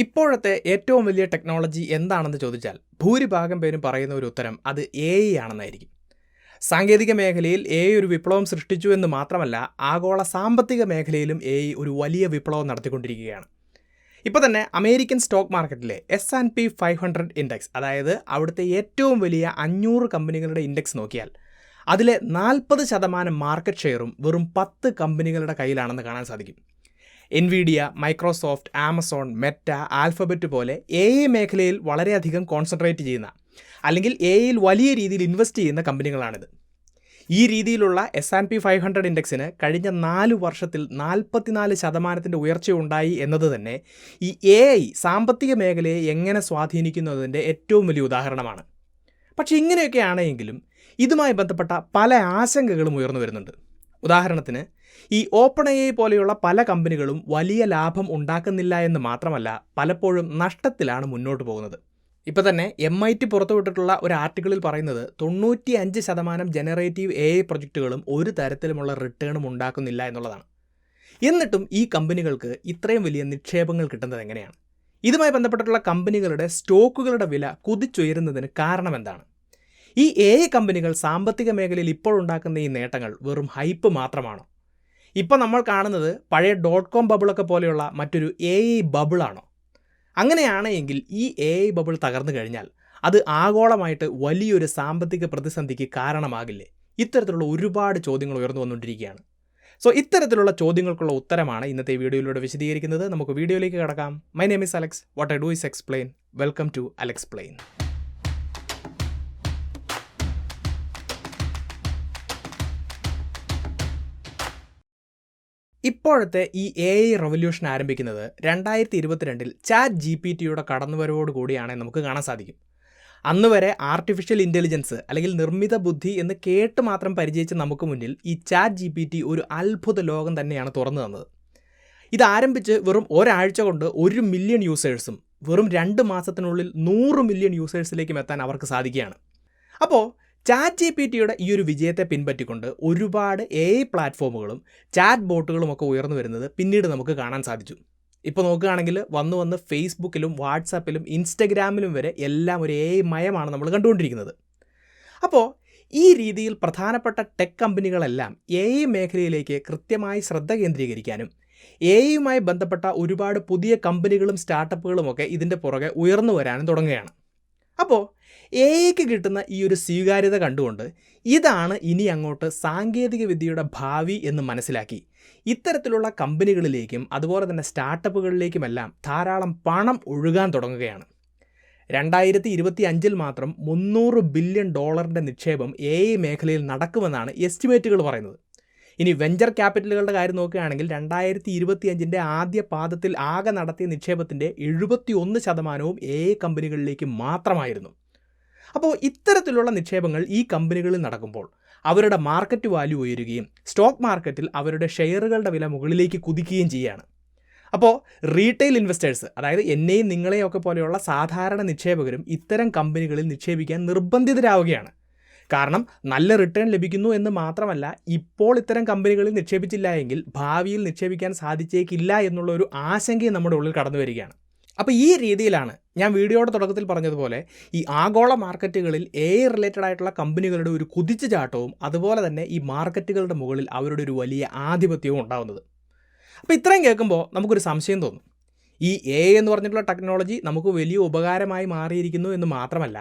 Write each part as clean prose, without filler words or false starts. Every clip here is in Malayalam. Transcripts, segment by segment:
ഇപ്പോഴത്തെ ഏറ്റവും വലിയ ടെക്നോളജി എന്താണെന്ന് ചോദിച്ചാൽ ഭൂരിഭാഗം പേരും പറയുന്ന ഒരു ഉത്തരം അത് AI ആണെന്നായിരിക്കും. സാങ്കേതിക മേഖലയിൽ AI ഒരു വിപ്ലവം സൃഷ്ടിച്ചു എന്ന് മാത്രമല്ല, ആഗോള സാമ്പത്തിക മേഖലയിലും AI ഒരു വലിയ വിപ്ലവം നടത്തിക്കൊണ്ടിരിക്കുകയാണ്. ഇപ്പോൾ തന്നെ അമേരിക്കൻ സ്റ്റോക്ക് മാർക്കറ്റിലെ S&P 500 ഇൻഡെക്സ്, അതായത് അവിടുത്തെ ഏറ്റവും വലിയ 500 കമ്പനികളുടെ ഇൻഡെക്സ് നോക്കിയാൽ അതിലെ 40% മാർക്കറ്റ് ഷെയറും വെറും 10 കമ്പനികളുടെ കയ്യിലാണെന്ന് കാണാൻ സാധിക്കും. Nvidia, Microsoft, Amazon, Meta, alphabet പോലെ AI മേഖലയിൽ വളരെയധികം കോൺസെൻട്രേറ്റ് ചെയ്യുന്ന, അല്ലെങ്കിൽ AIയിൽ വലിയ രീതിയിൽ ഇൻവെസ്റ്റ് ചെയ്യുന്ന കമ്പനികളാണിത്. ഈ രീതിയിലുള്ള S&P 500 ഇൻഡെക്സിന് കഴിഞ്ഞ 4 വർഷത്തിൽ 44% ഉയർച്ചയുണ്ടായി എന്നത് തന്നെ ഈ AI സാമ്പത്തിക മേഖലയെ എങ്ങനെ സ്വാധീനിക്കുന്നതിൻ്റെ ഏറ്റവും വലിയ ഉദാഹരണമാണ്. പക്ഷേ ഇങ്ങനെയൊക്കെ ആണെങ്കിലും ഇതുമായി ബന്ധപ്പെട്ട പല ആശങ്കകളും ഉയർന്നു വരുന്നുണ്ട്. ഉദാഹരണത്തിന്, ഈ OpenAI പോലെയുള്ള പല കമ്പനികളും വലിയ ലാഭം ഉണ്ടാക്കുന്നില്ല എന്ന് മാത്രമല്ല, പലപ്പോഴും നഷ്ടത്തിലാണ് മുന്നോട്ട് പോകുന്നത്. ഇപ്പോൾ തന്നെ MIT പുറത്തുവിട്ടിട്ടുള്ള ഒരു ആർട്ടിക്കിളിൽ പറയുന്നത് 95% ജനറേറ്റീവ് AI പ്രൊജക്റ്റുകളും ഒരു തരത്തിലുമുള്ള റിട്ടേണും ഉണ്ടാക്കുന്നില്ല എന്നുള്ളതാണ്. എന്നിട്ടും ഈ കമ്പനികൾക്ക് ഇത്രയും വലിയ നിക്ഷേപങ്ങൾ കിട്ടുന്നത് എങ്ങനെയാണ്? ഇതുമായി ബന്ധപ്പെട്ടിട്ടുള്ള കമ്പനികളുടെ സ്റ്റോക്കുകളുടെ വില കുതിച്ചുയരുന്നതിന് കാരണം എന്താണ്? ഈ AI കമ്പനികൾ സാമ്പത്തിക മേഖലയിൽ ഇപ്പോൾ ഉണ്ടാക്കുന്ന ഈ നേട്ടങ്ങൾ വെറും ഹൈപ്പ് മാത്രമാണോ? ഇപ്പോൾ നമ്മൾ കാണുന്നത് പഴയ .com ബബിളൊക്കെ പോലെയുള്ള മറ്റൊരു AI ബബിളാണോ? അങ്ങനെയാണെങ്കിൽ ഈ AI ബബിൾ തകർന്നു കഴിഞ്ഞാൽ അത് ആഗോളമായിട്ട് വലിയൊരു സാമ്പത്തിക പ്രതിസന്ധിക്ക് കാരണമാകില്ലേ? ഇത്തരത്തിലുള്ള ഒരുപാട് ചോദ്യങ്ങൾ ഉയർന്നു വന്നുകൊണ്ടിരിക്കുകയാണ്. സോ ഇത്തരത്തിലുള്ള ചോദ്യങ്ങൾക്കുള്ള ഉത്തരമാണ് ഇന്നത്തെ വീഡിയോയിലൂടെ വിശദീകരിക്കുന്നത്. നമുക്ക് വീഡിയോയിലേക്ക് കടക്കാം. My name is Alex. What I do is explain. Welcome to Alexplain. ഇപ്പോഴത്തെ ഈ AI റവല്യൂഷൻ ആരംഭിക്കുന്നത് 2022 ChatGPTയുടെ കടന്നുവരവോടുകൂടിയാണ് നമുക്ക് കാണാൻ സാധിക്കും. അന്ന് വരെ ആർട്ടിഫിഷ്യൽ ഇൻ്റലിജൻസ് അല്ലെങ്കിൽ നിർമ്മിത ബുദ്ധി എന്ന് കേട്ട് മാത്രം പരിചയിച്ച നമുക്ക് മുന്നിൽ ഈ ChatGPT ഒരു അത്ഭുത ലോകം തന്നെയാണ് തുറന്നു തന്നത്. ഇത് ആരംഭിച്ച് വെറും ഒരാഴ്ച കൊണ്ട് 1 മില്യൺ യൂസേഴ്സും വെറും 2 മാസത്തിനുള്ളിൽ 100 മില്യൺ യൂസേഴ്സിലേക്കും എത്താൻ അവർക്ക് സാധിക്കുകയാണ്. അപ്പോൾ ChatGPTയുടെ ഈ ഒരു വിജയത്തെ പിൻപറ്റിക്കൊണ്ട് ഒരുപാട് AI പ്ലാറ്റ്ഫോമുകളും ചാറ്റ് ബോട്ടുകളും ഒക്കെ ഉയർന്നു വരുന്നത് പിന്നീട് നമുക്ക് കാണാൻ സാധിച്ചു. ഇപ്പോൾ നോക്കുകയാണെങ്കിൽ വന്ന് ഫേസ്ബുക്കിലും വാട്സാപ്പിലും ഇൻസ്റ്റഗ്രാമിലും വരെ എല്ലാം ഒരു AI മയമാണ് നമ്മൾ കണ്ടുകൊണ്ടിരിക്കുന്നത്. അപ്പോൾ ഈ രീതിയിൽ പ്രധാനപ്പെട്ട ടെക് കമ്പനികളെല്ലാം AI മേഖലയിലേക്ക് കൃത്യമായി ശ്രദ്ധ കേന്ദ്രീകരിക്കാനും AIയുമായി ബന്ധപ്പെട്ട ഒരുപാട് പുതിയ കമ്പനികളും സ്റ്റാർട്ടപ്പുകളും ഒക്കെ ഇതിൻ്റെ പുറകെ ഉയർന്നു വരാനും തുടങ്ങുകയാണ്. അപ്പോൾ AIക്ക് കിട്ടുന്ന ഈ ഒരു സ്വീകാര്യത കണ്ടുകൊണ്ട് ഇതാണ് ഇനി അങ്ങോട്ട് സാങ്കേതിക വിദ്യയുടെ ഭാവി എന്ന് മനസ്സിലാക്കി ഇത്തരത്തിലുള്ള കമ്പനികളിലേക്കും അതുപോലെ തന്നെ സ്റ്റാർട്ടപ്പുകളിലേക്കുമെല്ലാം ധാരാളം പണം ഒഴുകാൻ തുടങ്ങുകയാണ്. 2025 മാത്രം $300 ബില്യൺ നിക്ഷേപം AI മേഖലയിൽ നടക്കുമെന്നാണ് എസ്റ്റിമേറ്റുകൾ പറയുന്നത്. ഇനി വെഞ്ചർ ക്യാപിറ്റലുകളുടെ കാര്യം നോക്കുകയാണെങ്കിൽ 2025 ആദ്യ പാദത്തിൽ ആകെ നടത്തിയ നിക്ഷേപത്തിൻ്റെ 71% AI കമ്പനികളിലേക്ക് മാത്രമായിരുന്നു. അപ്പോൾ ഇത്തരത്തിലുള്ള നിക്ഷേപങ്ങൾ ഈ കമ്പനികളിൽ നടക്കുമ്പോൾ അവരുടെ മാർക്കറ്റ് വാല്യൂ ഉയരുകയും സ്റ്റോക്ക് മാർക്കറ്റിൽ അവരുടെ ഷെയറുകളുടെ വില മുകളിലേക്ക് കുതിക്കുകയും ചെയ്യുകയാണ്. അപ്പോൾ റീറ്റെയിൽ ഇൻവെസ്റ്റേഴ്സ്, അതായത് എന്നെയും നിങ്ങളെയും ഒക്കെ പോലെയുള്ള സാധാരണ നിക്ഷേപകരും ഇത്തരം കമ്പനികളിൽ നിക്ഷേപിക്കാൻ നിർബന്ധിതരാവുകയാണ്. കാരണം നല്ല റിട്ടേൺ ലഭിക്കുന്നു എന്ന് മാത്രമല്ല, ഇപ്പോൾ ഇത്തരം കമ്പനികളിൽ നിക്ഷേപിച്ചില്ല എങ്കിൽ ഭാവിയിൽ നിക്ഷേപിക്കാൻ സാധിച്ചേക്കില്ല എന്നുള്ള ഒരു ആശങ്കയും നമ്മുടെ ഉള്ളിൽ കടന്നു വരികയാണ്. അപ്പോൾ ഈ രീതിയിലാണ് ഞാൻ വീഡിയോയുടെ തുടക്കത്തിൽ പറഞ്ഞതുപോലെ ഈ ആഗോള മാർക്കറ്റുകളിൽ AI റിലേറ്റഡ് ആയിട്ടുള്ള കമ്പനികളുടെ ഒരു കുതിച്ചുചാട്ടവും അതുപോലെ തന്നെ ഈ മാർക്കറ്റുകളുടെ മുകളിൽ അവരുടെ ഒരു വലിയ ആധിപത്യവും ഉണ്ടാകുന്നത്. അപ്പോൾ ഇത്രയും കേൾക്കുമ്പോൾ നമുക്കൊരു സംശയം തോന്നും. ഈ AI എന്ന് പറഞ്ഞിട്ടുള്ള ടെക്നോളജി നമുക്ക് വലിയ ഉപകാരമായി മാറിയിരിക്കുന്നു എന്ന് മാത്രമല്ല,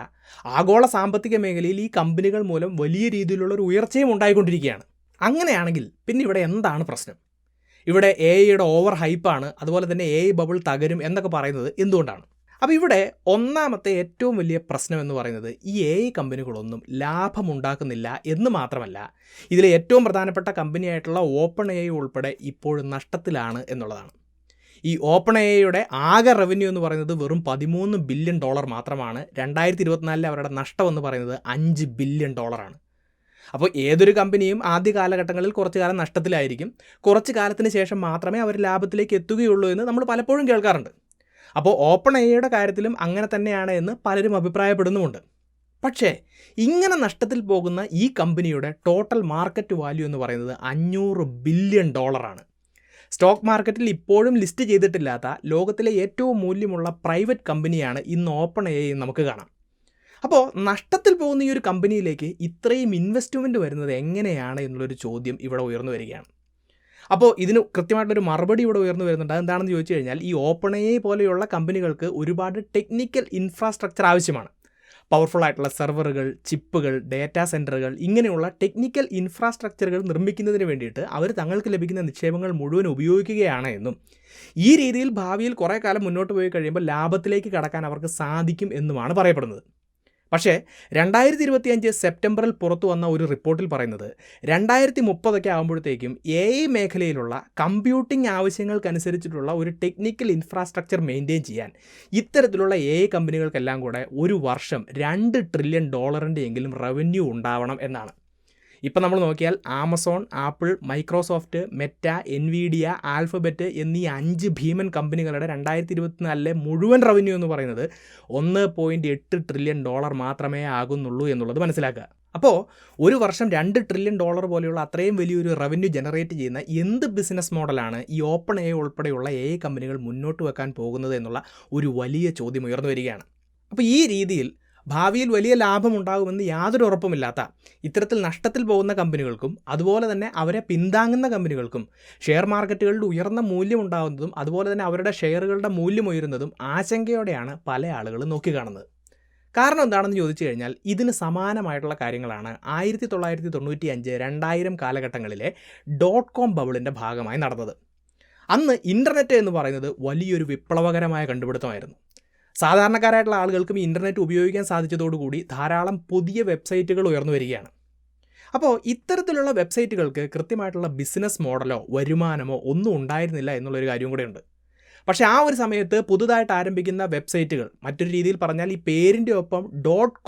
ആഗോള സാമ്പത്തിക മേഖലയിൽ ഈ കമ്പനികൾ മൂലം വലിയ രീതിയിലുള്ള ഒരു ഉയർച്ചയും ഉണ്ടായിക്കൊണ്ടിരിക്കുകയാണ്. അങ്ങനെയാണെങ്കിൽ പിന്നെ ഇവിടെ എന്താണ് പ്രശ്നം? ഇവിടെ AIയുടെ ഓവർ ഹൈപ്പാണ്, അതുപോലെ തന്നെ AI ബബിൾ തകരും എന്നൊക്കെ പറയുന്നത് എന്തുകൊണ്ടാണ്? അപ്പോൾ ഇവിടെ ഒന്നാമത്തെ ഏറ്റവും വലിയ പ്രശ്നം എന്ന് പറയുന്നത് ഈ AI കമ്പനികളൊന്നും ലാഭമുണ്ടാക്കുന്നില്ല എന്ന് മാത്രമല്ല, ഇതിലെ ഏറ്റവും പ്രധാനപ്പെട്ട കമ്പനിയായിട്ടുള്ള OpenAI ഉൾപ്പെടെ ഇപ്പോഴും നഷ്ടത്തിലാണ് എന്നുള്ളതാണ്. ഈ OpenAIയുടെ ആകെ റവന്യൂ എന്ന് പറയുന്നത് വെറും $13 ബില്യൺ മാത്രമാണ്. 2024 അവരുടെ നഷ്ടം എന്ന് പറയുന്നത് $5 ബില്യൺ ആണ്. അപ്പോൾ ഏതൊരു കമ്പനിയും ആദ്യ കാലഘട്ടങ്ങളിൽ കുറച്ചു കാലം നഷ്ടത്തിലായിരിക്കും, കുറച്ച് കാലത്തിന് ശേഷം മാത്രമേ അവർ ലാഭത്തിലേക്ക് എത്തുകയുള്ളൂ എന്ന് നമ്മൾ പലപ്പോഴും കേൾക്കാറുണ്ട്. അപ്പോൾ OpenAIയുടെ കാര്യത്തിലും അങ്ങനെ തന്നെയാണ് എന്ന് പലരും അഭിപ്രായപ്പെടുന്നുമുണ്ട്. പക്ഷേ ഇങ്ങനെ നഷ്ടത്തിൽ പോകുന്ന ഈ കമ്പനിയുടെ ടോട്ടൽ മാർക്കറ്റ് വാല്യൂ എന്ന് പറയുന്നത് $500 ബില്യൺ ആണ്. സ്റ്റോക്ക് മാർക്കറ്റിൽ ഇപ്പോഴും ലിസ്റ്റ് ചെയ്തിട്ടില്ലാത്ത ലോകത്തിലെ ഏറ്റവും മൂല്യമുള്ള പ്രൈവറ്റ് കമ്പനിയാണ് ഇന്ന് OpenAI എന്ന് നമുക്ക് കാണാം. അപ്പോൾ നഷ്ടത്തിൽ പോകുന്ന ഈ ഒരു കമ്പനിയിലേക്ക് ഇത്രയും ഇൻവെസ്റ്റ്മെൻറ്റ് വരുന്നത് എങ്ങനെയാണ് എന്നുള്ളൊരു ചോദ്യം ഇവിടെ ഉയർന്നു വരികയാണ്. അപ്പോൾ ഇതിന് കൃത്യമായിട്ടൊരു മറുപടി ഇവിടെ ഉയർന്നു വരുന്നുണ്ട്. അതെന്താണെന്ന് ചോദിച്ചു കഴിഞ്ഞാൽ ഈ OpenAI പോലെയുള്ള കമ്പനികൾക്ക് ഒരുപാട് ടെക്നിക്കൽ ഇൻഫ്രാസ്ട്രക്ചർ ആവശ്യമാണ്. പവർഫുൾ ആയിട്ടുള്ള സെർവറുകൾ, ചിപ്പുകൾ, ഡാറ്റാ സെൻറ്ററുകൾ, ഇങ്ങനെയുള്ള ടെക്നിക്കൽ ഇൻഫ്രാസ്ട്രക്ചറുകൾ നിർമ്മിക്കുന്നതിന് വേണ്ടിയിട്ട് അവർ തങ്ങൾക്ക് ലഭിക്കുന്ന നിക്ഷേപങ്ങൾ മുഴുവൻ ഉപയോഗിക്കുകയാണ് എന്നും ഈ രീതിയിൽ ഭാവിയിൽ കുറേ കാലം മുന്നോട്ട് പോയി കഴിയുമ്പോൾ ലാഭത്തിലേക്ക് കടക്കാൻ അവർക്ക് സാധിക്കും എന്നുമാണ് പറയപ്പെടുന്നത്. പക്ഷേ 2025 സെപ്റ്റംബറിൽ പുറത്തു വന്ന ഒരു റിപ്പോർട്ടിൽ പറയുന്നത് 2030 ആകുമ്പോഴത്തേക്കും AI മേഖലയിലുള്ള കമ്പ്യൂട്ടിംഗ് ആവശ്യങ്ങൾക്കനുസരിച്ചിട്ടുള്ള ഒരു ടെക്നിക്കൽ ഇൻഫ്രാസ്ട്രക്ചർ മെയിൻറ്റെയിൻ ചെയ്യാൻ ഇത്തരത്തിലുള്ള AI കമ്പനികൾക്കെല്ലാം കൂടെ ഒരു വർഷം $2 ട്രില്യൺ എങ്കിലും റവന്യൂ ഉണ്ടാവണം എന്നാണ്. ഇപ്പം നമ്മൾ നോക്കിയാൽ Amazon, apple, Microsoft, Meta, Nvidia, alphabet എന്നീ 5 ഭീമൻ കമ്പനികളുടെ 2024 മുഴുവൻ റവന്യൂ എന്ന് പറയുന്നത് $1.8 ട്രില്യൺ മാത്രമേ ആകുന്നുള്ളൂ എന്നുള്ളത് മനസ്സിലാക്കുക. അപ്പോൾ ഒരു വർഷം $2 ട്രില്യൺ പോലെയുള്ള അത്രയും വലിയൊരു റവന്യൂ ജനറേറ്റ് ചെയ്യുന്ന എന്ത് ബിസിനസ് മോഡലാണ് ഈ OpenAI ഉൾപ്പെടെയുള്ള AI കമ്പനികൾ മുന്നോട്ട് വെക്കാൻ പോകുന്നത് എന്നുള്ള ഒരു വലിയ ചോദ്യം ഉയർന്നു വരികയാണ്. അപ്പോൾ ഈ രീതിയിൽ ഭാവിയിൽ വലിയ ലാഭമുണ്ടാകുമെന്ന് യാതൊരു ഉറപ്പുമില്ലാത്ത ഇത്തരത്തിൽ നഷ്ടത്തിൽ പോകുന്ന കമ്പനികൾക്കും അതുപോലെ തന്നെ അവരെ പിന്താങ്ങുന്ന കമ്പനികൾക്കും ഷെയർ മാർക്കറ്റുകളിൽ ഉയർന്ന മൂല്യം ഉണ്ടാകുന്നതും അതുപോലെ തന്നെ അവരുടെ ഷെയറുകളുടെ മൂല്യം ഉയരുന്നതും ആശങ്കയോടെയാണ് പല ആളുകളും നോക്കിക്കാണുന്നത്. കാരണം എന്താണെന്ന് ചോദിച്ചു കഴിഞ്ഞാൽ ഇതിന് സമാനമായിട്ടുള്ള കാര്യങ്ങളാണ് 1995, 2000 കാലഘട്ടങ്ങളിലെ .com ബബിളിൻ്റെ ഭാഗമായി നടന്നത്. അന്ന് ഇൻ്റർനെറ്റ് എന്ന് പറയുന്നത് വലിയൊരു വിപ്ലവകരമായ കണ്ടുപിടുത്തമായിരുന്നു. സാധാരണക്കാരായിട്ടുള്ള ആളുകൾക്കും ഇൻ്റർനെറ്റ് ഉപയോഗിക്കാൻ സാധിച്ചതോടുകൂടി ധാരാളം പുതിയ വെബ്സൈറ്റുകൾ ഉയർന്നു വരികയാണ്. അപ്പോൾ ഇത്തരത്തിലുള്ള വെബ്സൈറ്റുകൾക്ക് കൃത്യമായിട്ടുള്ള ബിസിനസ് മോഡലോ വരുമാനമോ ഒന്നും ഉണ്ടായിരുന്നില്ല എന്നുള്ളൊരു കാര്യം കൂടെയുണ്ട്. പക്ഷേ ആ ഒരു സമയത്ത് പുതുതായിട്ട് ആരംഭിക്കുന്ന വെബ്സൈറ്റുകൾ, മറ്റൊരു രീതിയിൽ പറഞ്ഞാൽ ഈ പേരിൻ്റെ ഒപ്പം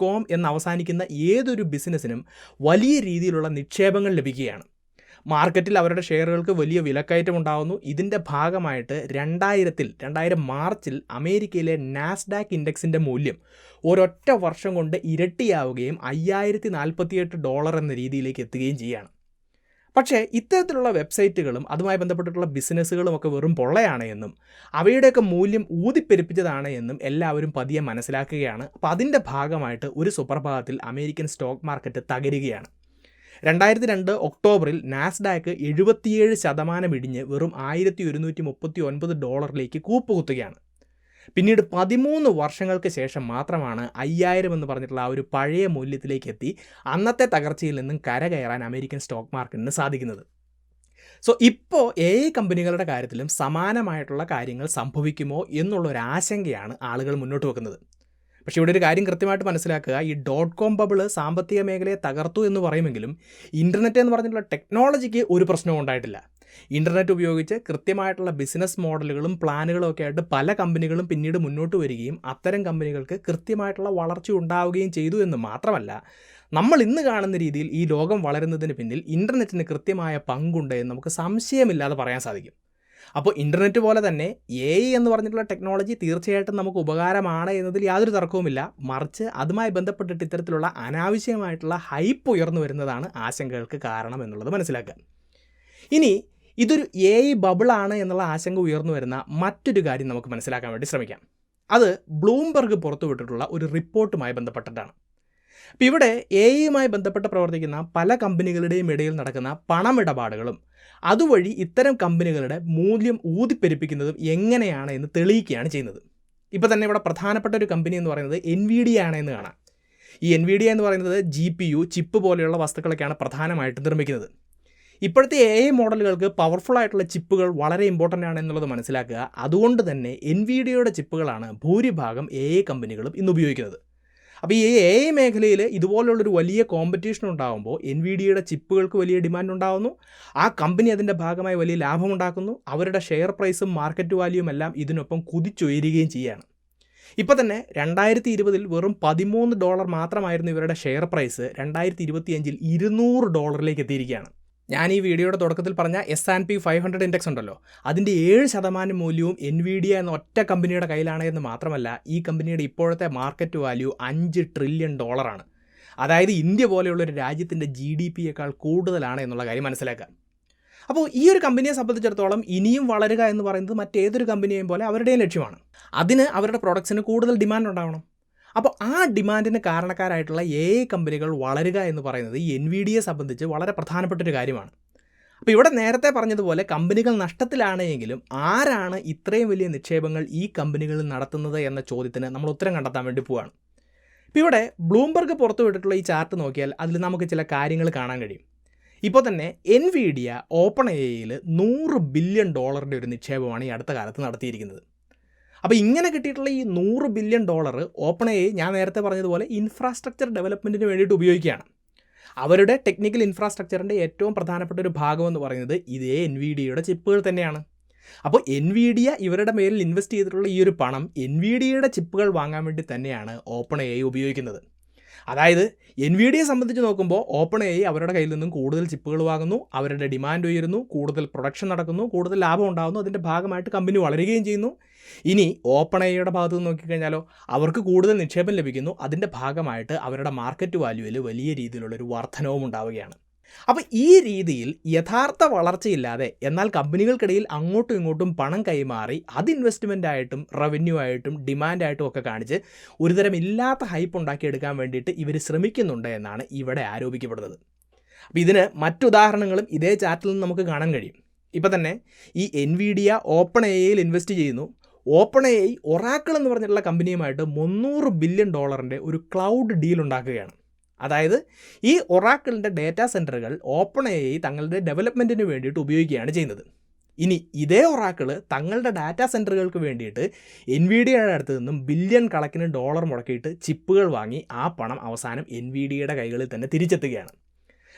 .com എന്ന് അവസാനിക്കുന്ന ഏതൊരു ബിസിനസ്സിനും വലിയ രീതിയിലുള്ള നിക്ഷേപങ്ങൾ ലഭിക്കുകയാണ്. മാർക്കറ്റിൽ അവരുടെ ഷെയറുകൾക്ക് വലിയ വിലക്കയറ്റം ഉണ്ടാകുന്നു. ഇതിൻ്റെ ഭാഗമായിട്ട് 2000 മാർച്ചിൽ അമേരിക്കയിലെ നാസ്ഡാക്ക് ഇൻഡെക്സിൻ്റെ മൂല്യം ഒരൊറ്റ വർഷം കൊണ്ട് ഇരട്ടിയാവുകയും $5048 എന്ന രീതിയിലേക്ക് എത്തുകയും ചെയ്യുകയാണ്. പക്ഷേ ഇത്തരത്തിലുള്ള വെബ്സൈറ്റുകളും അതുമായി ബന്ധപ്പെട്ടിട്ടുള്ള ബിസിനസ്സുകളും ഒക്കെ വെറും പൊള്ളയാണ് എന്നും അവയുടെയൊക്കെ മൂല്യം ഊതിപ്പെരുപ്പിച്ചതാണ് എന്നും എല്ലാവരും പതിയെ മനസ്സിലാക്കുകയാണ്. അപ്പോൾ അതിൻ്റെ ഭാഗമായിട്ട് ഒരു സുപ്രഭാതത്തിൽ അമേരിക്കൻ സ്റ്റോക്ക് മാർക്കറ്റ് തകരുകയാണ്. 2002 ഒക്ടോബറിൽ നാസ്ഡാക്ക് 77% ഇടിഞ്ഞ് വെറും $1139 കൂപ്പുകുത്തുകയാണ്. പിന്നീട് 13 വർഷങ്ങൾക്ക് ശേഷം മാത്രമാണ് 5000 എന്ന് പറഞ്ഞിട്ടുള്ള ആ ഒരു പഴയ മൂല്യത്തിലേക്ക് എത്തി അന്നത്തെ തകർച്ചയിൽ നിന്നും കരകയറാൻ അമേരിക്കൻ സ്റ്റോക്ക് മാർക്കറ്റിന് സാധിക്കുന്നത്. സോ ഇപ്പോൾ AI കമ്പനികളുടെ കാര്യത്തിലും സമാനമായിട്ടുള്ള കാര്യങ്ങൾ സംഭവിക്കുമോ എന്നുള്ളൊരാശങ്കയാണ് ആളുകൾ മുന്നോട്ട് വെക്കുന്നത്. പക്ഷേ ഇവിടെ ഒരു കാര്യം കൃത്യമായിട്ട് മനസ്സിലാക്കുക, ഈ .com ബബിള് സാമ്പത്തിക മേഖലയെ തകർത്തു എന്ന് പറയുമെങ്കിലും ഇൻ്റർനെറ്റ് എന്ന് പറഞ്ഞിട്ടുള്ള ടെക്നോളജിക്ക് ഒരു പ്രശ്നവും ഉണ്ടായിട്ടില്ല. ഇൻ്റർനെറ്റ് ഉപയോഗിച്ച് കൃത്യമായിട്ടുള്ള ബിസിനസ് മോഡലുകളും പ്ലാനുകളും ഒക്കെ ആയിട്ട് പല കമ്പനികളും പിന്നീട് മുന്നോട്ട് വരികയും അത്തരം കമ്പനികൾക്ക് കൃത്യമായിട്ടുള്ള വളർച്ച ഉണ്ടാവുകയും ചെയ്തു എന്ന് മാത്രമല്ല, നമ്മൾ ഇന്ന് കാണുന്ന രീതിയിൽ ഈ ലോകം വളരുന്നതിന് പിന്നിൽ ഇൻ്റർനെറ്റിന് കൃത്യമായ പങ്കുണ്ട് എന്ന് നമുക്ക് സംശയമില്ലാതെ പറയാൻ സാധിക്കും. അപ്പോൾ ഇൻ്റർനെറ്റ് പോലെ തന്നെ AI എന്ന് പറഞ്ഞിട്ടുള്ള ടെക്നോളജി തീർച്ചയായിട്ടും നമുക്ക് ഉപകാരമാണ് എന്നതിൽ യാതൊരു തർക്കവുമില്ല. മറിച്ച് അതുമായി ബന്ധപ്പെട്ടിട്ട് ഇത്തരത്തിലുള്ള അനാവശ്യമായിട്ടുള്ള ഹൈപ്പ് ഉയർന്നു വരുന്നതാണ് ആശങ്കകൾക്ക് കാരണം എന്നുള്ളത് മനസ്സിലാക്കുക. ഇനി ഇതൊരു AI ബബിളാണ് എന്നുള്ള ആശങ്ക ഉയർന്നു വരുന്ന മറ്റൊരു കാര്യം നമുക്ക് മനസ്സിലാക്കാൻ വേണ്ടി ശ്രമിക്കാം. അത് ബ്ലൂംബർഗ് പുറത്തുവിട്ടിട്ടുള്ള ഒരു റിപ്പോർട്ടുമായി ബന്ധപ്പെട്ടിട്ടാണ്. അപ്പോൾ ഇവിടെ AI ബന്ധപ്പെട്ട് പ്രവർത്തിക്കുന്ന പല കമ്പനികളുടെയും ഇടയിൽ നടക്കുന്ന പണമിടപാടുകളും അതുവഴി ഇത്തരം കമ്പനികളുടെ മൂല്യം ഊതിപ്പെരുപ്പിക്കുന്നതും എങ്ങനെയാണ് എന്ന് തെളിയിക്കുകയാണ് ചെയ്യുന്നത്. ഇപ്പോൾ തന്നെ ഇവിടെ പ്രധാനപ്പെട്ട ഒരു കമ്പനി എന്ന് പറയുന്നത് എൻവിഡിയ ആണ് എന്ന് കാണാം. ഈ എൻവിഡിയ എന്ന് പറയുന്നത് GPU, ചിപ്പ് പോലെയുള്ള വസ്തുക്കളൊക്കെയാണ് പ്രധാനമായിട്ടും നിർമ്മിക്കുന്നത്. ഇപ്പോഴത്തെ AI മോഡലുകൾക്ക് പവർഫുൾ ആയിട്ടുള്ള ചിപ്പുകൾ വളരെ ഇമ്പോർട്ടൻ്റ് ആണ് എന്നുള്ളത് മനസ്സിലാക്കുക. അതുകൊണ്ട് തന്നെ എൻവിഡിയയുടെ ചിപ്പുകളാണ് ഭൂരിഭാഗം AI കമ്പനികളും ഇന്ന് ഉപയോഗിക്കുന്നത്. അപ്പോൾ ഈ AI മേഖലയിൽ ഇതുപോലുള്ളൊരു വലിയ കോമ്പറ്റീഷൻ ഉണ്ടാകുമ്പോൾ എൻവിഡിയയുടെ ചിപ്പുകൾക്ക് വലിയ ഡിമാൻഡ് ഉണ്ടാകുന്നു. ആ കമ്പനി അതിൻ്റെ ഭാഗമായി വലിയ ലാഭമുണ്ടാക്കുന്നു. അവരുടെ ഷെയർ പ്രൈസും മാർക്കറ്റ് വാല്യൂവും എല്ലാം ഇതിനൊപ്പം കുതിച്ചുയരുകയും ചെയ്യുകയാണ്. ഇപ്പോൾ തന്നെ 2020 വെറും $13 മാത്രമായിരുന്നു ഇവരുടെ ഷെയർ പ്രൈസ്. 2025 $200 എത്തിയിരിക്കുകയാണ്. ഞാൻ ഈ വീഡിയോയുടെ തുടക്കത്തിൽ പറഞ്ഞ S&P 500 ഇൻഡെക്സ് ഉണ്ടല്ലോ, അതിൻ്റെ 7% മൂല്യവും എൻവിഡിയ എന്ന ഒറ്റ കമ്പനിയുടെ കയ്യിലാണ് എന്ന് മാത്രമല്ല, ഈ കമ്പനിയുടെ ഇപ്പോഴത്തെ മാർക്കറ്റ് വാല്യൂ $5 ട്രില്യൺ ആണ്. അതായത് ഇന്ത്യ പോലെയുള്ളൊരു രാജ്യത്തിൻ്റെ GDPയേക്കാൾ കൂടുതലാണ് എന്നുള്ള കാര്യം മനസ്സിലാക്കുക. അപ്പോൾ ഈ ഒരു കമ്പനിയെ സംബന്ധിച്ചിടത്തോളം ഇനിയും വളരുക എന്ന് പറയുന്നത് മറ്റേതൊരു കമ്പനിയെയും പോലെ അവരുടെയും ലക്ഷ്യമാണ്. അതിന് അവരുടെ പ്രൊഡക്ട്സിന് കൂടുതൽ ഡിമാൻഡ് ഉണ്ടാവണം. അപ്പോൾ ആ ഡിമാൻഡിന് കാരണക്കാരായിട്ടുള്ള AI കമ്പനികൾ വളരുക എന്ന് പറയുന്നത് ഈ NVIDIAയെ സംബന്ധിച്ച് വളരെ പ്രധാനപ്പെട്ടൊരു കാര്യമാണ്. അപ്പോൾ ഇവിടെ നേരത്തെ പറഞ്ഞതുപോലെ കമ്പനികൾ നഷ്ടത്തിലാണ് എങ്കിലും ആരാണ് ഇത്രയും വലിയ നിക്ഷേപങ്ങൾ ഈ കമ്പനികളിൽ നടത്തുന്നത് എന്ന ചോദ്യത്തിന് നമ്മൾ ഉത്തരം കണ്ടെത്താൻ വേണ്ടി പോവുകയാണ്. ഇപ്പോൾ ഇവിടെ ബ്ലൂംബർഗ് പുറത്തുവിട്ടിട്ടുള്ള ഈ ചാർട്ട് നോക്കിയാൽ അതിൽ നമുക്ക് ചില കാര്യങ്ങൾ കാണാൻ കഴിയും. ഇപ്പോൾ തന്നെ NVIDIA OpenAIയിൽ $100 ബില്യൺ ഒരു നിക്ഷേപമാണ് ഈ അടുത്ത കാലത്ത് നടത്തിയിരിക്കുന്നത്. അപ്പോൾ ഇങ്ങനെ കിട്ടിയിട്ടുള്ള ഈ $100 ബില്യൺ OpenAI ഞാൻ നേരത്തെ പറഞ്ഞതുപോലെ ഇൻഫ്രാസ്ട്രക്ചർ ഡെവലപ്മെൻറ്റിന് വേണ്ടിയിട്ട് ഉപയോഗിക്കുകയാണ്. അവരുടെ ടെക്നിക്കൽ ഇൻഫ്രാസ്ട്രക്ചറിൻ്റെ ഏറ്റവും പ്രധാനപ്പെട്ട ഒരു ഭാഗമെന്ന് പറയുന്നത് ഇതേ NVIDIAയുടെ ചിപ്പുകൾ തന്നെയാണ്. അപ്പോൾ NVIDIA ഇവരുടെ മേലിൽ ഇൻവെസ്റ്റ് ചെയ്തിട്ടുള്ള ഈ ഒരു പണം NVIDIAയുടെ ചിപ്പുകൾ വാങ്ങാൻ വേണ്ടി തന്നെയാണ് OpenAI ഉപയോഗിക്കുന്നത്. അതായത് NVIDIAയെ സംബന്ധിച്ച് നോക്കുമ്പോൾ OpenAI അവരുടെ കയ്യിൽ നിന്നും കൂടുതൽ ചിപ്പുകൾ വാങ്ങുന്നു, അവരുടെ ഡിമാൻഡ് ഉയരുന്നു, കൂടുതൽ പ്രൊഡക്ഷൻ നടക്കുന്നു, കൂടുതൽ ലാഭം ഉണ്ടാകുന്നു, അതിൻ്റെ ഭാഗമായിട്ട് കമ്പനി വളരുകയും ചെയ്യുന്നു. ഇനി OpenAIയുടെ ഭാഗത്ത് നിന്ന് നോക്കിക്കഴിഞ്ഞാലോ അവർക്ക് കൂടുതൽ നിക്ഷേപം ലഭിക്കുന്നു, അതിൻ്റെ ഭാഗമായിട്ട് അവരുടെ മാർക്കറ്റ് വാല്യൂവിൽ വലിയ രീതിയിലുള്ളൊരു വർധനവും ഉണ്ടാവുകയാണ്. അപ്പോൾ ഈ രീതിയിൽ യഥാർത്ഥ വളർച്ചയില്ലാതെ എന്നാൽ കമ്പനികൾക്കിടയിൽ അങ്ങോട്ടും ഇങ്ങോട്ടും പണം കൈമാറി അത് ഇൻവെസ്റ്റ്മെൻ്റ് ആയിട്ടും റവന്യൂ ആയിട്ടും ഡിമാൻഡായിട്ടും ഒക്കെ കാണിച്ച് ഒരുതരം ഇല്ലാത്ത ഹൈപ്പ് ഉണ്ടാക്കിയെടുക്കാൻ വേണ്ടിയിട്ട് ഇവർ ശ്രമിക്കുന്നുണ്ട് എന്നാണ് ഇവിടെ ആരോപിക്കപ്പെടുന്നത്. അപ്പോൾ ഇതിന് മറ്റുദാഹരണങ്ങളും ഇതേ ചാർട്ടിൽ നിന്ന് നമുക്ക് കാണാൻ കഴിയും. ഇപ്പോൾ തന്നെ ഈ NVIDIA OpenAIയിൽ ഇൻവെസ്റ്റ് ചെയ്യുന്നു. OpenAI ഒറാക്കിൾ എന്ന് പറഞ്ഞിട്ടുള്ള കമ്പനിയുമായിട്ട് $300 ബില്യൺ ഒരു ക്ലൗഡ് ഡീൽ ഉണ്ടാക്കുകയാണ്. അതായത് ഈ ഒറാക്കിളിൻ്റെ ഡേറ്റാ സെൻറ്ററുകൾ OpenAI തങ്ങളുടെ ഡെവലപ്മെൻറ്റിന് വേണ്ടിയിട്ട് ഉപയോഗിക്കുകയാണ് ചെയ്യുന്നത്. ഇനി ഇതേ ഒറാക്കിൾ തങ്ങളുടെ ഡാറ്റാ സെൻറ്ററുകൾക്ക് വേണ്ടിയിട്ട് NVIDIAയുടെ അടുത്ത് നിന്നും ബില്യൺ കണക്കിന് ഡോളർ മുടക്കിയിട്ട് ചിപ്പുകൾ വാങ്ങി ആ പണം അവസാനം NVIDIAയുടെ കൈകളിൽ തന്നെ തിരിച്ചെത്തുകയാണ്.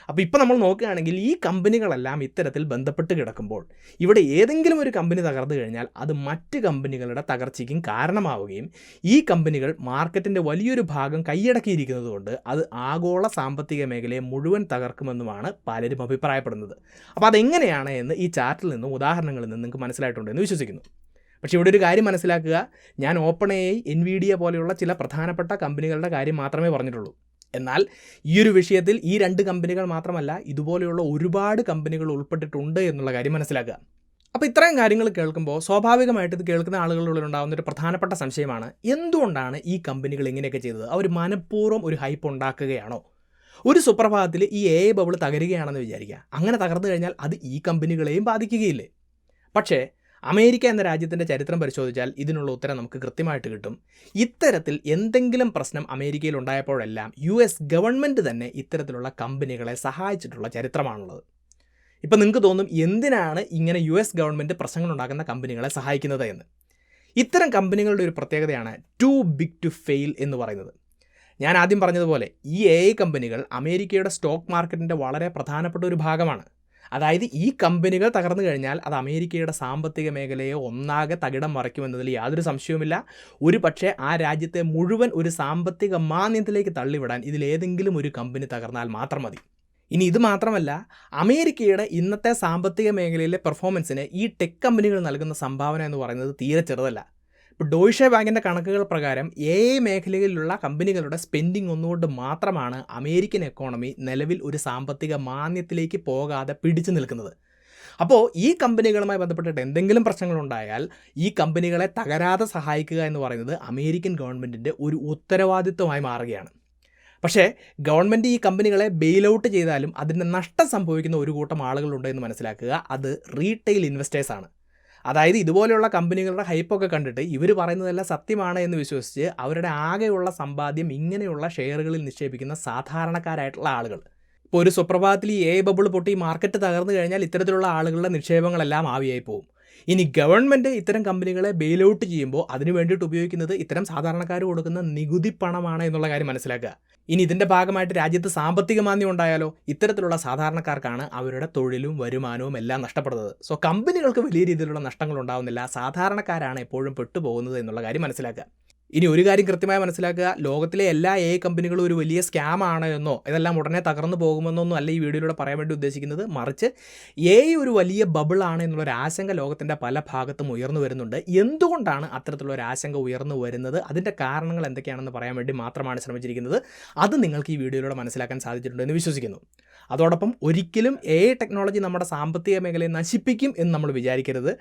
അപ്പോൾ ഇപ്പോൾ നമ്മൾ നോക്കുകയാണെങ്കിൽ ഈ കമ്പനികളെല്ലാം ഇത്തരത്തിൽ ബന്ധപ്പെട്ട് കിടക്കുമ്പോൾ ഇവിടെ ഏതെങ്കിലും ഒരു കമ്പനി തകർന്നു കഴിഞ്ഞാൽ അത് മറ്റ് കമ്പനികളുടെ തകർച്ചയ്ക്കും കാരണമാവുകയും ഈ കമ്പനികൾ മാർക്കറ്റിൻ്റെ വലിയൊരു ഭാഗം കൈയടക്കിയിരിക്കുന്നത് കൊണ്ട് അത് ആഗോള സാമ്പത്തിക മേഖലയെ മുഴുവൻ തകർക്കുമെന്നുമാണ് പലരും അഭിപ്രായപ്പെടുന്നത്. അപ്പോൾ അതെങ്ങനെയാണ് എന്ന് ഈ ചാർട്ടിൽ നിന്നും ഉദാഹരണങ്ങളിൽ നിന്നും നിങ്ങൾക്ക് മനസ്സിലായിട്ടുണ്ടെന്ന് വിശ്വസിക്കുന്നു. പക്ഷേ ഇവിടെ ഒരു കാര്യം മനസ്സിലാക്കുക, ഞാൻ OpenAI NVIDIA പോലെയുള്ള ചില പ്രധാനപ്പെട്ട കമ്പനികളുടെ കാര്യം മാത്രമേ പറഞ്ഞിട്ടുള്ളൂ. എന്നാൽ ഈ ഒരു വിഷയത്തിൽ ഈ 2 കമ്പനികൾ മാത്രമല്ല ഇതുപോലെയുള്ള ഒരുപാട് കമ്പനികൾ ഉൾപ്പെട്ടിട്ടുണ്ട് എന്നുള്ള കാര്യം മനസ്സിലാക്കുക. അപ്പോൾ ഇത്രയും കാര്യങ്ങൾ കേൾക്കുമ്പോൾ സ്വാഭാവികമായിട്ട് ഇത് കേൾക്കുന്ന ആളുകളുള്ളിൽ ഉണ്ടാകുന്ന ഒരു പ്രധാനപ്പെട്ട സംശയമാണ്, എന്തുകൊണ്ടാണ് ഈ കമ്പനികൾ ഇങ്ങനെയൊക്കെ ചെയ്തത്? അവർ മനഃപൂർവ്വം ഒരു ഹൈപ്പ് ഉണ്ടാക്കുകയാണോ? ഒരു സുപ്രഭാതത്തിൽ ഈ AI ബബിൾ തകരുകയാണെന്ന് വിചാരിക്കുക. അങ്ങനെ തകർന്നു കഴിഞ്ഞാൽ അത് ഈ കമ്പനികളെയും ബാധിക്കുകയില്ലേ? പക്ഷേ അമേരിക്ക എന്ന രാജ്യത്തിൻ്റെ ചരിത്രം പരിശോധിച്ചാൽ ഇതിനുള്ള ഉത്തരം നമുക്ക് കൃത്യമായിട്ട് കിട്ടും. ഇത്തരത്തിൽ എന്തെങ്കിലും പ്രശ്നം അമേരിക്കയിൽ ഉണ്ടായപ്പോഴെല്ലാം US ഗവൺമെൻറ് തന്നെ ഇത്തരത്തിലുള്ള കമ്പനികളെ സഹായിച്ചിട്ടുള്ള ചരിത്രമാണുള്ളത്. ഇപ്പം നിങ്ങൾക്ക് തോന്നും എന്തിനാണ് ഇങ്ങനെ US ഗവൺമെൻറ് പ്രശ്നങ്ങൾ ഉണ്ടാക്കുന്ന കമ്പനികളെ സഹായിക്കുന്നത് എന്ന്. ഇത്തരം കമ്പനികളുടെ ഒരു പ്രത്യേകതയാണ് ടു ബിഗ് ടു ഫെയിൽ എന്ന് പറയുന്നത്. ഞാൻ ആദ്യം പറഞ്ഞതുപോലെ ഈ AI കമ്പനികൾ അമേരിക്കയുടെ സ്റ്റോക്ക് മാർക്കറ്റിൻ്റെ വളരെ പ്രധാനപ്പെട്ട ഒരു ഭാഗമാണ്. അതായത് ഈ കമ്പനികൾ തകർന്നു കഴിഞ്ഞാൽ അത് അമേരിക്കയുടെ സാമ്പത്തിക മേഖലയെ ഒന്നാകെ തകിടം മറിക്കുമെന്നതിൽ യാതൊരു സംശയവുമില്ല. ഒരു പക്ഷേ ആ രാജ്യത്തെ മുഴുവൻ ഒരു സാമ്പത്തിക മാന്ദ്യത്തിലേക്ക് തള്ളിവിടാൻ ഇതിലേതെങ്കിലും ഒരു കമ്പനി തകർന്നാൽ മാത്രം മതി. ഇനി ഇത് മാത്രമല്ല, അമേരിക്കയുടെ ഇന്നത്തെ സാമ്പത്തിക മേഖലയിലെ പെർഫോമൻസിന് ഈ ടെക് കമ്പനികൾ നൽകുന്ന സംഭാവന എന്ന് പറയുന്നത് തീരെ ചെറുതല്ല. ഇപ്പോൾ ഡോയ്ഷെ ബാങ്കിൻ്റെ കണക്കുകൾ പ്രകാരം AI മേഖലയിലുള്ള കമ്പനികളുടെ സ്പെൻഡിങ് ഒന്നുകൊണ്ട് മാത്രമാണ് അമേരിക്കൻ എക്കോണമി നിലവിൽ ഒരു സാമ്പത്തിക മാന്ദ്യത്തിലേക്ക് പോകാതെ പിടിച്ചു നിൽക്കുന്നത്. അപ്പോൾ ഈ കമ്പനികളുമായി ബന്ധപ്പെട്ടിട്ട് എന്തെങ്കിലും പ്രശ്നങ്ങളുണ്ടായാൽ ഈ കമ്പനികളെ തകരാതെ സഹായിക്കുക എന്ന് പറയുന്നത് അമേരിക്കൻ ഗവൺമെൻറ്റിൻ്റെ ഒരു ഉത്തരവാദിത്വമായി മാറുകയാണ്. പക്ഷേ ഗവൺമെൻറ് ഈ കമ്പനികളെ ബെയിൽ ഔട്ട് ചെയ്താലും അതിൻ്റെ നഷ്ടം സംഭവിക്കുന്ന ഒരു കൂട്ടം ആളുകളുണ്ട് എന്ന് മനസ്സിലാക്കുക. അത് റീറ്റെയിൽ ഇൻവെസ്റ്റേഴ്സാണ്. അതായത് ഇതുപോലെയുള്ള കമ്പനികളുടെ ഹൈപ്പൊക്കെ കണ്ടിട്ട് ഇവർ പറയുന്നതെല്ലാം സത്യമാണ് എന്ന് വിശ്വസിച്ച് അവരുടെ ആകെയുള്ള സമ്പാദ്യം ഇങ്ങനെയുള്ള ഷെയറുകളിൽ നിക്ഷേപിക്കുന്ന സാധാരണക്കാരായിട്ടുള്ള ആളുകൾ. ഇപ്പോൾ ഒരു സുപ്രഭാതത്തിൽ ഈ AI ബബിൾ പൊട്ടി മാർക്കറ്റ് തകർന്നു കഴിഞ്ഞാൽ ഇത്തരത്തിലുള്ള ആളുകളുടെ നിക്ഷേപങ്ങളെല്ലാം ആവിയായി പോകും. ഇനി ഗവൺമെൻറ് ഇത്തരം കമ്പനികളെ ബെയിൽ ഔട്ട് ചെയ്യുമ്പോൾ അതിന് വേണ്ടിയിട്ട് ഉപയോഗിക്കുന്നത് ഇത്തരം സാധാരണക്കാർ കൊടുക്കുന്ന നികുതി പണമാണ് എന്നുള്ള കാര്യം മനസ്സിലാക്കുക. ഇനി ഇതിൻ്റെ ഭാഗമായിട്ട് രാജ്യത്ത് സാമ്പത്തിക മാന്ദ്യം ഉണ്ടായാലോ ഇത്തരത്തിലുള്ള സാധാരണക്കാർക്കാണ് അവരുടെ തൊഴിലും വരുമാനവും എല്ലാം നഷ്ടപ്പെടുന്നത്. സോ കമ്പനികൾക്ക് വലിയ രീതിയിലുള്ള നഷ്ടങ്ങൾ ഉണ്ടാകുന്നില്ല, സാധാരണക്കാരാണ് എപ്പോഴും പെട്ടുപോകുന്നത് എന്നുള്ള കാര്യം മനസ്സിലാക്കുക. ഇനി ഒരു കാര്യം കൃത്യമായി മനസ്സിലാക്കുക, ലോകത്തിലെ എല്ലാ AI കമ്പനികളും ഒരു വലിയ സ്കാമാണ് എന്നോ ഇതെല്ലാം ഉടനെ തകർന്നു പോകുമെന്നൊന്നും അല്ല ഈ വീഡിയോയിലൂടെ പറയാൻ വേണ്ടി ഉദ്ദേശിക്കുന്നത്. മറിച്ച് AI ഒരു വലിയ ബബിളാണ് എന്നുള്ളൊരു ആശങ്ക ലോകത്തിൻ്റെ പല ഭാഗത്തും ഉയർന്നു വരുന്നുണ്ട്. എന്തുകൊണ്ടാണ് അത്തരത്തിലുള്ള ഒരു ആശങ്ക ഉയർന്നു വരുന്നത്, അതിൻ്റെ കാരണങ്ങൾ എന്തൊക്കെയാണെന്ന് പറയാൻ വേണ്ടി മാത്രമാണ് ശ്രമിച്ചിരിക്കുന്നത്. അത് നിങ്ങൾക്ക് ഈ വീഡിയോയിലൂടെ മനസ്സിലാക്കാൻ സാധിച്ചിട്ടുണ്ടെന്ന് വിശ്വസിക്കുന്നു. അതോടൊപ്പം ഒരിക്കലും ടെക്നോളജി നമ്മുടെ സാമ്പത്തിക മേഖലയെ നശിപ്പിക്കും എന്ന് നമ്മൾ വിചാരിക്കരുത്.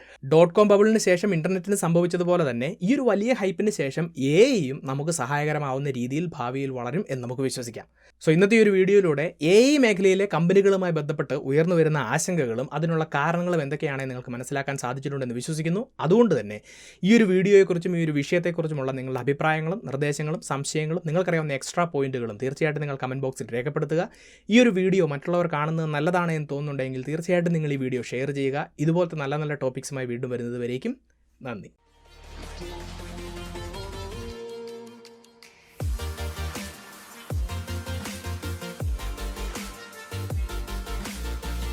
.com ബബിളിന് ശേഷം ഇൻ്റർനെറ്റിന് സംഭവിച്ചതുപോലെ തന്നെ ഈ ഒരു വലിയ ഹൈപ്പിന് ശേഷം യും നമുക്ക് സഹായകരമാവുന്ന രീതിയിൽ ഭാവിയിൽ വളരും എന്ന് നമുക്ക് വിശ്വസിക്കാം. സോ ഇന്നത്തെ ഈ ഒരു വീഡിയോയിലൂടെ മേഖലയിലെ കമ്പനികളുമായി ബന്ധപ്പെട്ട് ഉയർന്നു വരുന്ന ആശങ്കകളും അതിനുള്ള കാരണങ്ങളും എന്തൊക്കെയാണെന്ന് നിങ്ങൾക്ക് മനസ്സിലാക്കാൻ സാധിച്ചിട്ടുണ്ടെന്ന് വിശ്വസിക്കുന്നു. അതുകൊണ്ട് തന്നെ ഈ ഒരു വീഡിയോയെക്കുറിച്ചും ഈ ഒരു വിഷയത്തെക്കുറിച്ചുമുള്ള നിങ്ങളുടെ അഭിപ്രായങ്ങളും നിർദ്ദേശങ്ങളും സംശയങ്ങളും നിങ്ങൾക്കറിയാവുന്ന എക്സ്ട്രാ പോയിന്റുകളും തീർച്ചയായിട്ടും നിങ്ങൾ കമൻറ്റ് ബോക്സിൽ രേഖപ്പെടുത്തുക. ഈ ഒരു വീഡിയോ മറ്റുള്ളവർ കാണുന്നത് നല്ലതാണ് എന്ന് തോന്നുന്നുണ്ടെങ്കിൽ തീർച്ചയായിട്ടും നിങ്ങൾ ഈ വീഡിയോ ഷെയർ ചെയ്യുക. ഇതുപോലത്തെ നല്ല നല്ല ടോപ്പിക്സുമായി വീണ്ടും വരുന്നത് വരേക്കും നന്ദി.